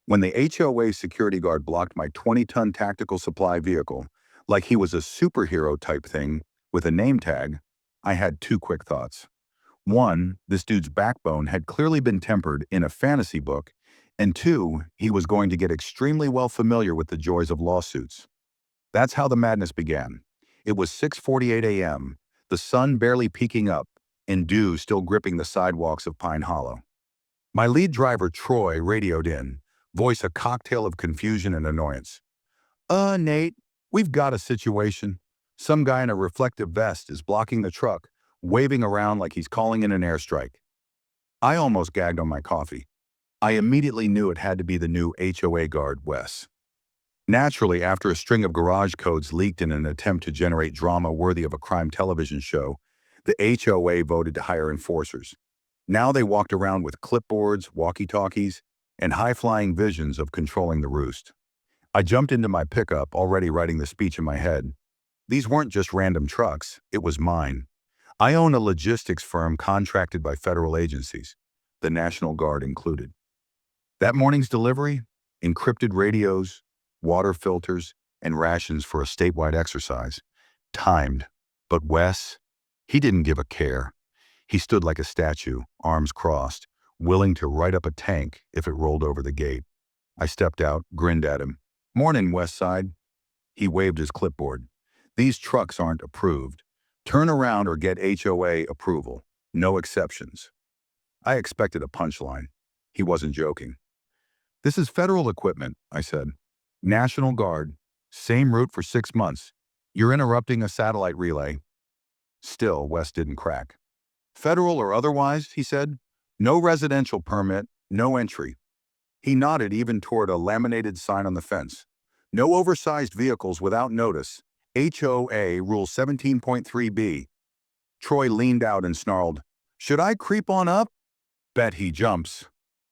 When the HOA security guard blocked my 20-ton tactical supply vehicle, like he was a superhero type thing with a name tag, I had two quick thoughts. One, this dude's backbone had clearly been tempered in a fantasy book, and two, he was going to get extremely well familiar with the joys of lawsuits. That's how the madness began. It was 6:48 a.m., the sun barely peeking up, and dew still gripping the sidewalks of Pine Hollow. My lead driver, Troy, radioed in, voice a cocktail of confusion and annoyance. Nate, we've got a situation. Some guy in a reflective vest is blocking the truck, waving around like he's calling in an airstrike. I almost gagged on my coffee. I immediately knew it had to be the new HOA guard, Wes. Naturally, after a string of garage codes leaked in an attempt to generate drama worthy of a crime television show, the HOA voted to hire enforcers. Now they walked around with clipboards, walkie-talkies, and high-flying visions of controlling the roost. I jumped into my pickup, already writing the speech in my head. These weren't just random trucks, it was mine. I own a logistics firm contracted by federal agencies, the National Guard included. That morning's delivery, encrypted radios, water filters, and rations for a statewide exercise. Timed. But Wes, he didn't give a care. He stood like a statue, arms crossed, willing to write up a tank if it rolled over the gate. I stepped out, grinned at him. Morning, West Side. He waved his clipboard. These trucks aren't approved. Turn around or get HOA approval. No exceptions. I expected a punchline. He wasn't joking. This is federal equipment, I said. National Guard. Same route for 6 months. You're interrupting a satellite relay. Still, West didn't crack. Federal or otherwise, he said. No residential permit, no entry. He nodded even toward a laminated sign on the fence. No oversized vehicles without notice. HOA Rule 17.3b. Troy leaned out and snarled, "Should I creep on up?" Bet he jumps.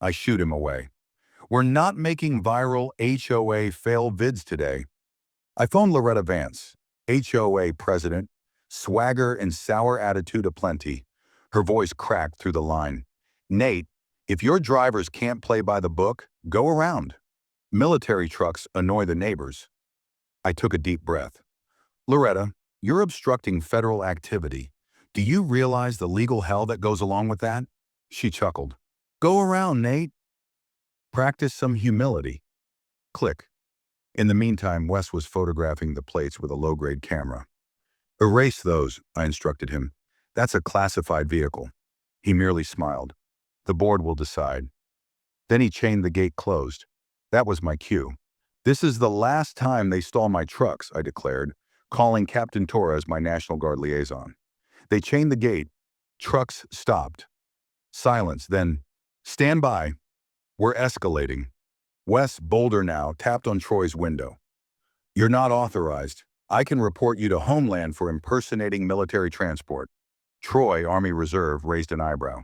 I shoot him away. We're not making viral HOA fail vids today. I phoned Loretta Vance, HOA president, swagger and sour attitude aplenty. Her voice cracked through the line. Nate, if your drivers can't play by the book, go around. Military trucks annoy the neighbors. I took a deep breath. Loretta, you're obstructing federal activity. Do you realize the legal hell that goes along with that? She chuckled. Go around, Nate. Practice some humility. Click. In the meantime, Wes was photographing the plates with a low-grade camera. Erase those, I instructed him. That's a classified vehicle. He merely smiled. The board will decide. Then he chained the gate closed. That was my cue. This is the last time they stall my trucks, I declared, calling Captain Torres my National Guard liaison. They chained the gate. Trucks stopped. Silence, then, stand by. We're escalating. Wes, bolder now, tapped on Troy's window. You're not authorized. I can report you to Homeland for impersonating military transport. Troy, Army Reserve, raised an eyebrow.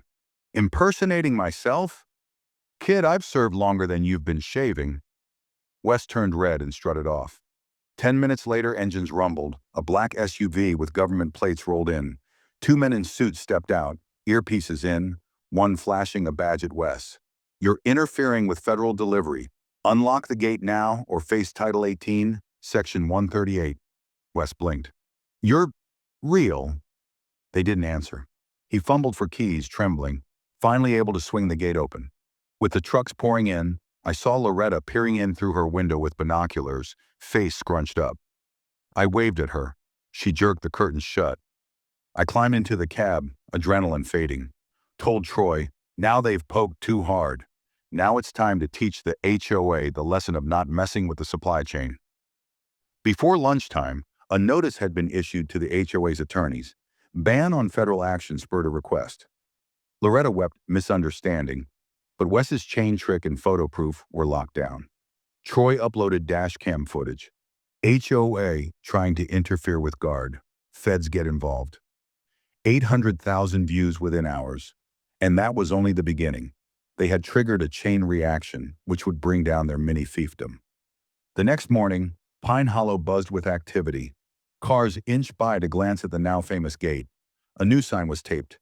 Impersonating myself? Kid, I've served longer than you've been shaving. Wes turned red and strutted off. 10 minutes later, engines rumbled. A black SUV with government plates rolled in. 2 men in suits stepped out, earpieces in, one flashing a badge at Wes. You're interfering with federal delivery. Unlock the gate now or face Title 18, Section 138. Wes blinked. You're real? They didn't answer. He fumbled for keys, trembling, finally able to swing the gate open. With the trucks pouring in, I saw Loretta peering in through her window with binoculars, face scrunched up. I waved at her. She jerked the curtains shut. I climbed into the cab, adrenaline fading. Told Troy, now they've poked too hard. Now it's time to teach the HOA the lesson of not messing with the supply chain. Before lunchtime, a notice had been issued to the HOA's attorneys. Ban on federal action spurred a request. Loretta wept misunderstanding, but Wes's chain trick and photo proof were locked down. Troy uploaded dash cam footage. HOA trying to interfere with guard. Feds get involved. 800,000 views within hours. And that was only the beginning. They had triggered a chain reaction, which would bring down their mini fiefdom. The next morning, Pine Hollow buzzed with activity. Cars inched by to glance at the now famous gate. A new sign was taped.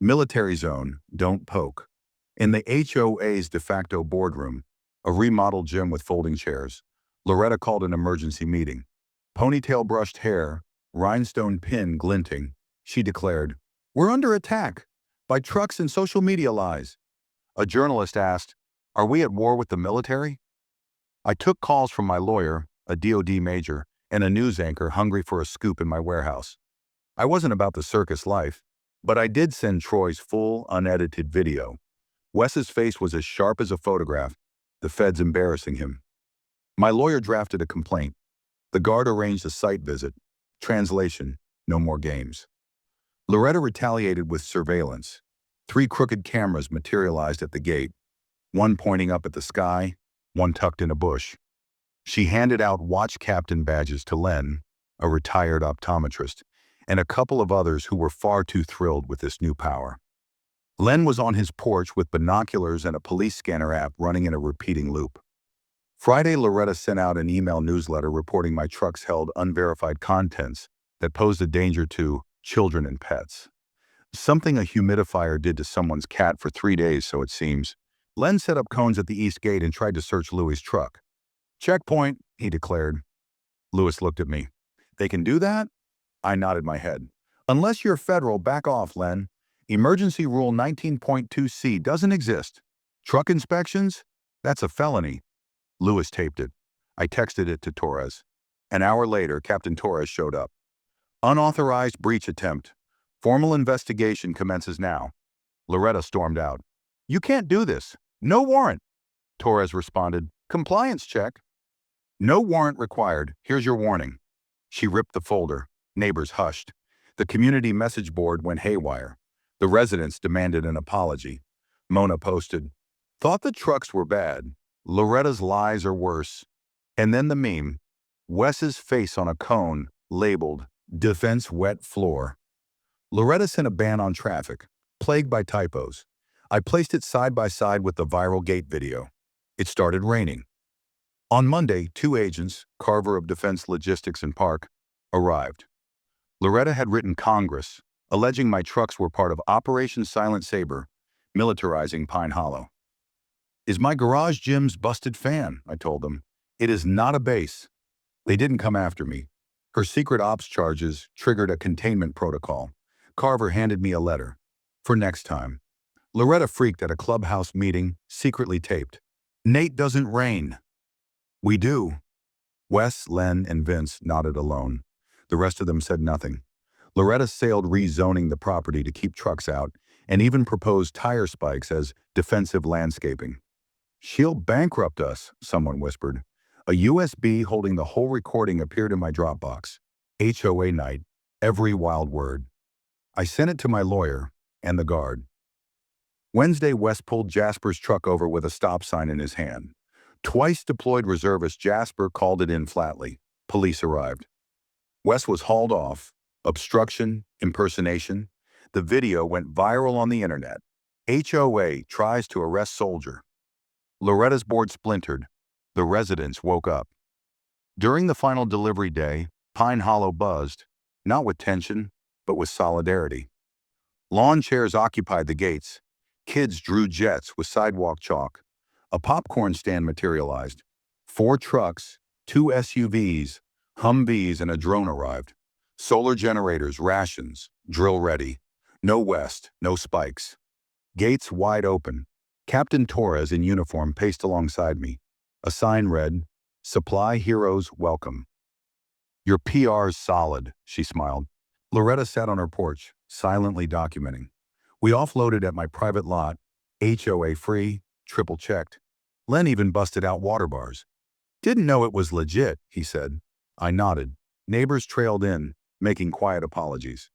Military zone, don't poke. In the HOA's de facto boardroom, A remodeled gym with folding chairs. Loretta called an emergency meeting. Ponytail brushed hair, rhinestone pin glinting. She declared, "We're under attack by trucks and social media lies." A journalist asked, "Are we at war with the military?" I took calls from my lawyer, a DoD major, and a news anchor hungry for a scoop in my warehouse. I wasn't about the circus life, but I did send Troy's full, unedited video. Wes's face was as sharp as a photograph, the feds embarrassing him. My lawyer drafted a complaint. The guard arranged a site visit. Translation: no more games. Loretta retaliated with surveillance. 3 crooked cameras materialized at the gate, one pointing up at the sky, one tucked in a bush. She handed out watch captain badges to Len, a retired optometrist, and a couple of others who were far too thrilled with this new power. Len was on his porch with binoculars and a police scanner app running in a repeating loop. Friday, Loretta sent out an email newsletter reporting my trucks held unverified contents that posed a danger to children and pets. Something a humidifier did to someone's cat for 3 days, so it seems. Len set up cones at the east gate and tried to search Louis' truck. "Checkpoint," he declared. Louis looked at me. "They can do that?" I nodded my head. "Unless you're federal, back off, Len. Emergency Rule 19.2c doesn't exist. Truck inspections? That's a felony." Louis taped it. I texted it to Torres. An hour later, Captain Torres showed up. "Unauthorized breach attempt. Formal investigation commences now." Loretta stormed out. "You can't do this. No warrant." Torres responded, "Compliance check." "No warrant required. Here's your warning." She ripped the folder. Neighbors hushed. The community message board went haywire. The residents demanded an apology. Mona posted, "Thought the trucks were bad. Loretta's lies are worse." And then the meme. Wes's face on a cone, labeled, "Defense Wet Floor." Loretta sent a ban on traffic, plagued by typos. I placed it side by side with the viral gate video. It started raining. On Monday, 2 agents, Carver of Defense Logistics and Park, arrived. Loretta had written Congress, alleging my trucks were part of Operation Silent Saber, militarizing Pine Hollow. "Is my garage Jim's busted fan?" I told them. "It is not a base." They didn't come after me. Her secret ops charges triggered a containment protocol. Carver handed me a letter. For next time. Loretta freaked at a clubhouse meeting, secretly taped. "Nate doesn't rain." "We do." Wes, Len, and Vince nodded alone. The rest of them said nothing. Loretta sailed rezoning the property to keep trucks out and even proposed tire spikes as defensive landscaping. "She'll bankrupt us," someone whispered. A USB holding the whole recording appeared in my Dropbox. HOA night, every wild word. I sent it to my lawyer and the guard. Wednesday, Wes pulled Jasper's truck over with a stop sign in his hand. Twice deployed reservist Jasper called it in flatly. Police arrived. Wes was hauled off. Obstruction, impersonation. The video went viral on the internet. HOA tries to arrest soldier. Loretta's board splintered. The residents woke up. During the final delivery day, Pine Hollow buzzed, not with tension, but with solidarity. Lawn chairs occupied the gates. Kids drew jets with sidewalk chalk. A popcorn stand materialized. 4 trucks, 2 SUVs, Humvees, and a drone arrived. Solar generators, rations, drill ready. No West, no spikes. Gates wide open. Captain Torres in uniform paced alongside me. A sign read, "Supply Heroes Welcome." "Your PR's solid," she smiled. Loretta sat on her porch, silently documenting. "We offloaded at my private lot, HOA free, triple checked." Len even busted out water bars. "Didn't know it was legit," he said. I nodded. Neighbors trailed in, making quiet apologies.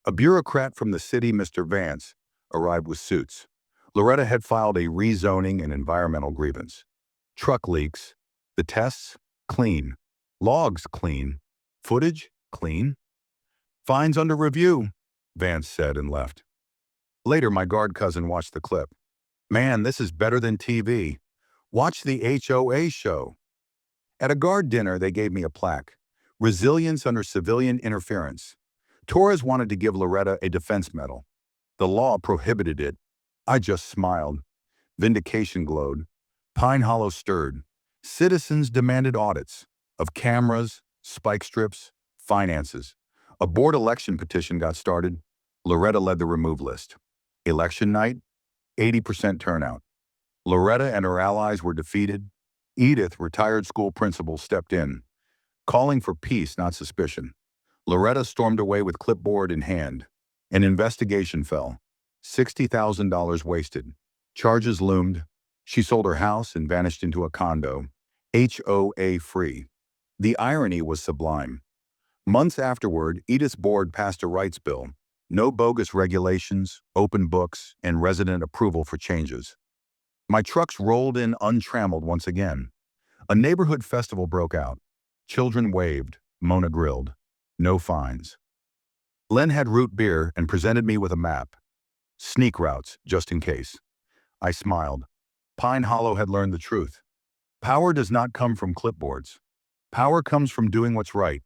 A bureaucrat from the city, Mr. Vance, arrived with suits. Loretta had filed a rezoning and environmental grievance. Truck leaks. The tests? Clean. Logs? Clean. Footage? Clean. "Fines under review," Vance said and left. Later, my guard cousin watched the clip. "Man, this is better than TV. Watch the HOA show." At a guard dinner, they gave me a plaque. Resilience under civilian interference. Torres wanted to give Loretta a defense medal. The law prohibited it. I just smiled. Vindication glowed. Pine Hollow stirred. Citizens demanded audits of cameras, spike strips, finances. A board election petition got started. Loretta led the remove list. Election night, 80% turnout. Loretta and her allies were defeated. Edith, retired school principal, stepped in, calling for peace, not suspicion. Loretta stormed away with clipboard in hand. An investigation fell. $60,000 wasted. Charges loomed. She sold her house and vanished into a condo, HOA free. The irony was sublime. Months afterward, Edith's board passed a rights bill. No bogus regulations, open books, and resident approval for changes. My trucks rolled in untrammeled once again. A neighborhood festival broke out. Children waved, Mona grilled. No fines. Len had root beer and presented me with a map. Sneak routes, just in case. I smiled. Pine Hollow had learned the truth. Power does not come from clipboards. Power comes from doing what's right,